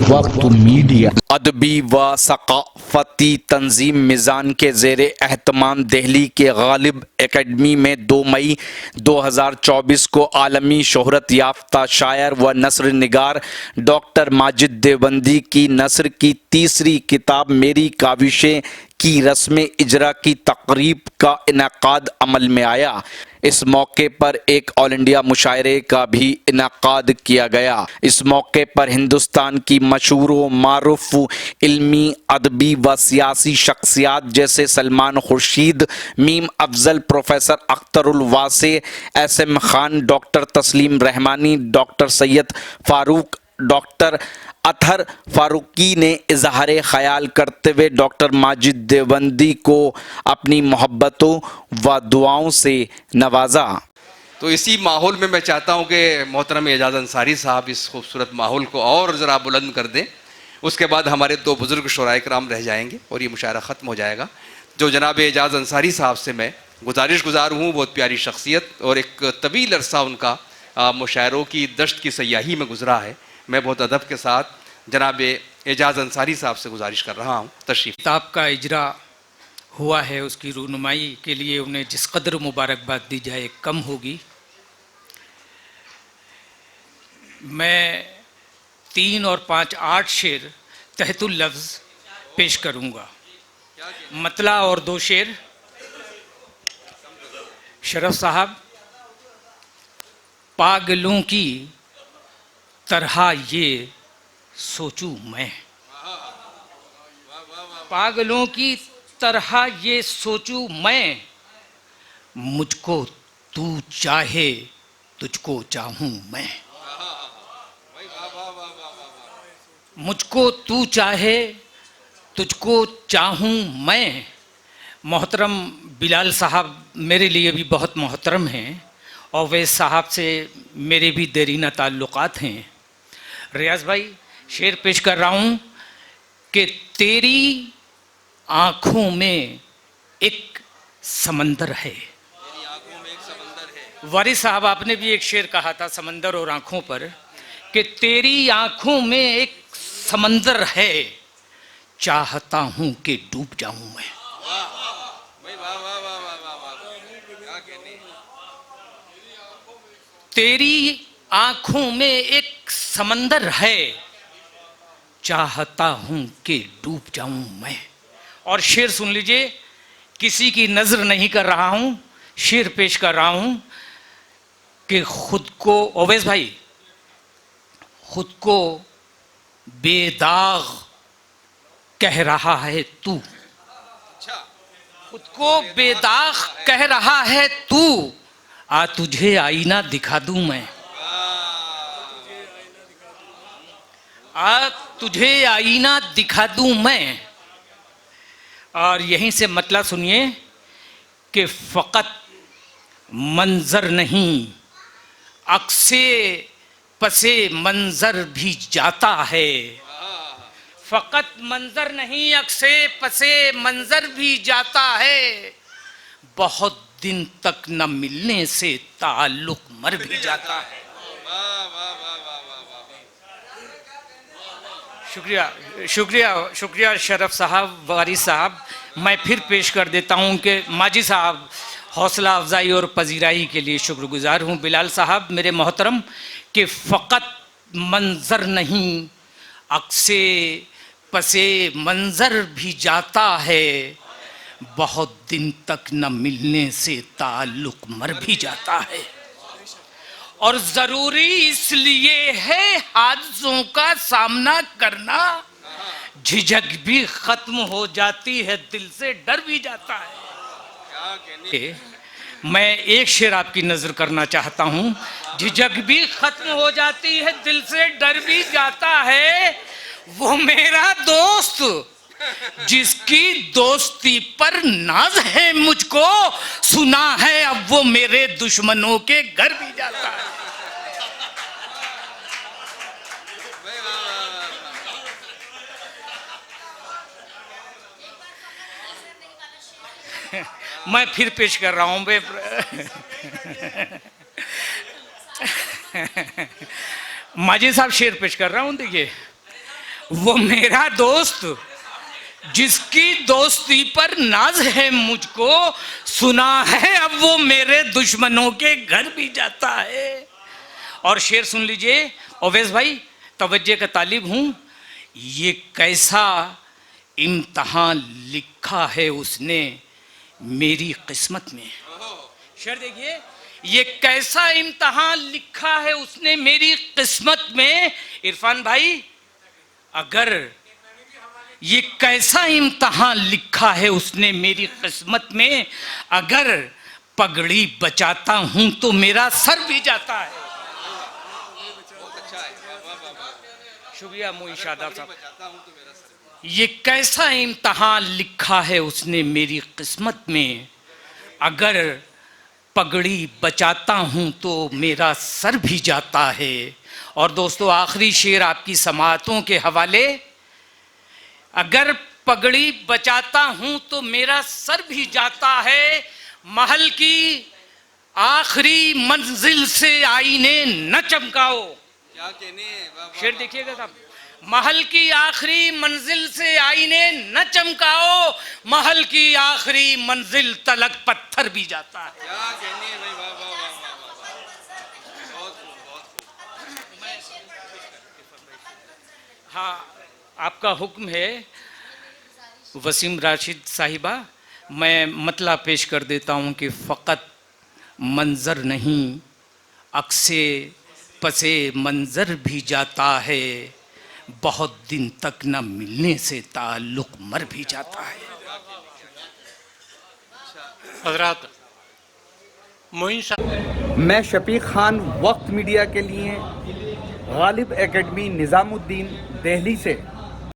वक्त मीडिया अदबी व सकाफ़ती तंजीम मिज़ान के ज़ेरे एहतमाम दिल्ली के गालिब एकेडमी में 2 मई 2024 को आलमी शोहरत याफ्ता शायर व नस्र निगार डॉक्टर माजिद देवबंदी की नस्र की तीसरी किताब मेरी काविशें की रस्म इजरा की तकरीब का इनेकाद अमल में आया। इस मौके पर एक ऑल इंडिया मुशायरे का भी इनेकाद किया गया। इस मौके पर हिंदुस्तान की मशहूर व मारूफ इल्मी, अदबी व सियासी शख्सियात जैसे सलमान खुर्शीद, मीम अफजल, प्रोफेसर अख्तरुल वासे, SM खान, डॉक्टर तस्लीम रहमानी, डॉक्टर सैयद फारूक, डॉक्टर अतहर फारूकी ने इजहार ख्याल करते हुए डॉक्टर माजिद देवबंदी को अपनी मोहब्बतों व दुआओं से नवाजा। तो इसी माहौल में मैं चाहता हूं कि मोहतरम एजाज अंसारी साहब इस खूबसूरत माहौल को और ज़रा बुलंद कर दें। उसके बाद हमारे 2 बुज़ुर्ग शुराए कराम रह जाएंगे और ये मुशायरा ख़त्म हो जाएगा। जो जनाब एजाज अंसारी साहब से मैं गुजारिश गुजार हूँ, बहुत प्यारी शख्सियत और एक तवील अरसा उनका मुशायरों की दश्त की सयाही में गुजरा है। मैं बहुत अदब के साथ जनाब एजाज अंसारी साहब से गुजारिश कर रहा हूँ, तशरीफ़। किताब का इजरा हुआ है, उसकी रूनुमाई के लिए उन्हें जिस कदर मुबारकबाद दी जाए कम होगी। मैं 3 और 5 8 शेर तहतुल लफ्ज़ पेश करूँगा। मतला और 2 शेर। शरफ साहब, पागलों की तरह ये सोचूं मैं, पागलों की तरह ये सोचूं मैं, मुझको तू चाहे तुझको चाहूं मैं, मुझको तू चाहे तुझको चाहूं मैं। मोहतरम बिलाल साहब मेरे लिए भी बहुत मोहतरम हैं और वैस साहब से मेरे भी देरीना ताल्लुकात हैं। रियाज भाई, शेर पेश कर रहा हूँ कि तेरी आँखों में एक समंदर है। वारिस साहब, आपने भी एक शेर कहा था समंदर और आँखों पर, कि तेरी आँखों में एक समंदर है, चाहता हूँ कि डूब जाऊँ मैं। तेरी आँखों में एक समंदर है, चाहता हूं कि डूब जाऊं मैं। और शेर सुन लीजिए, किसी की नजर नहीं कर रहा हूं, शेर पेश कर रहा हूं कि खुद को, ओवैस भाई, खुद को बेदाग कह रहा है तू, खुद को बेदाग कह रहा है तू, आ तुझे आईना दिखा दूं मैं, आ तुझे आईना दिखा दूं मैं। और यहीं से मतलब सुनिए कि फ़कत मंजर नहीं, अक्से पसे मंजर भी जाता है, फ़कत मंजर नहीं अक्से पसे मंजर भी जाता है, बहुत दिन तक न मिलने से ताल्लुक मर भी जाता है। शुक्रिया शुक्रिया शुक्रिया शरफ साहब, वारिस साहब। मैं फिर पेश कर देता हूं कि माजी साहब हौसला अफजाई और पजीराई के लिए शुक्रगुजार हूं। बिलाल साहब मेरे मोहतरम, कि फ़कत मंजर नहीं अक्से पसे मंजर भी जाता है, बहुत दिन तक न मिलने से ताल्लुक मर भी जाता है, और ज़रूरी इसलिए है हादसों का सामना करना, झिझक भी ख़त्म हो जाती है, दिल से डर भी जाता है। मैं एक शेर आपकी नज़र करना चाहता हूँ। झिझक भी ख़त्म हो जाती है, दिल से डर भी जाता है, वो मेरा दोस्त जिसकी दोस्ती पर नाज है मुझको, सुना है अब वो मेरे दुश्मनों के घर भी जाता है। मैं फिर पेश कर रहा हूं माजिद साहब, शेर पेश कर रहा हूं। देखिए, वो मेरा दोस्त जिसकी दोस्ती पर नाज है मुझको, सुना है अब वो मेरे दुश्मनों के घर भी जाता है। और शेर सुन लीजिए ओवैस भाई, तवज्जो का तालिब हूं। ये कैसा इम्तहान लिखा है उसने मेरी किस्मत में। शेर देखिए, ये कैसा इम्तहान लिखा है उसने मेरी किस्मत में। इरफान भाई, अगर ये कैसा इम्तहान लिखा है उसने मेरी किस्मत में, अगर पगड़ी बचाता हूं तो मेरा सर भी जाता है। शुक्रिया मोइन शादाब साहब। ये कैसा इम्तहान लिखा है उसने मेरी किस्मत में, अगर पगड़ी बचाता हूं तो मेरा सर भी जाता है। और दोस्तों, आखिरी शेर आपकी समाअतों के हवाले। अगर पगड़ी बचाता हूं तो मेरा सर भी जाता है, महल की आखिरी मंजिल से आईने न चमकाओ। क्या कहने, शेर देखिएगा साहब, महल की आखिरी मंजिल से आईने न चमकाओ, महल की आखिरी मंजिल तलक पत्थर भी जाता है। क्या कहने भाई, वाह वाह वाह वाह, बहुत हाँ, आपका हुक्म है वसीम राशिद साहिबा। मैं मतला पेश कर देता हूँ कि फ़कत मंज़र नहीं, अक्से पसे मंज़र भी जाता है, बहुत दिन तक न मिलने से ताल्लुक़ मर भी जाता है। हज़रात मोइन साहब। मैं शफीक खान, वक्त मीडिया के लिए गालिब एकेडमी निज़ामुद्दीन, दिल्ली से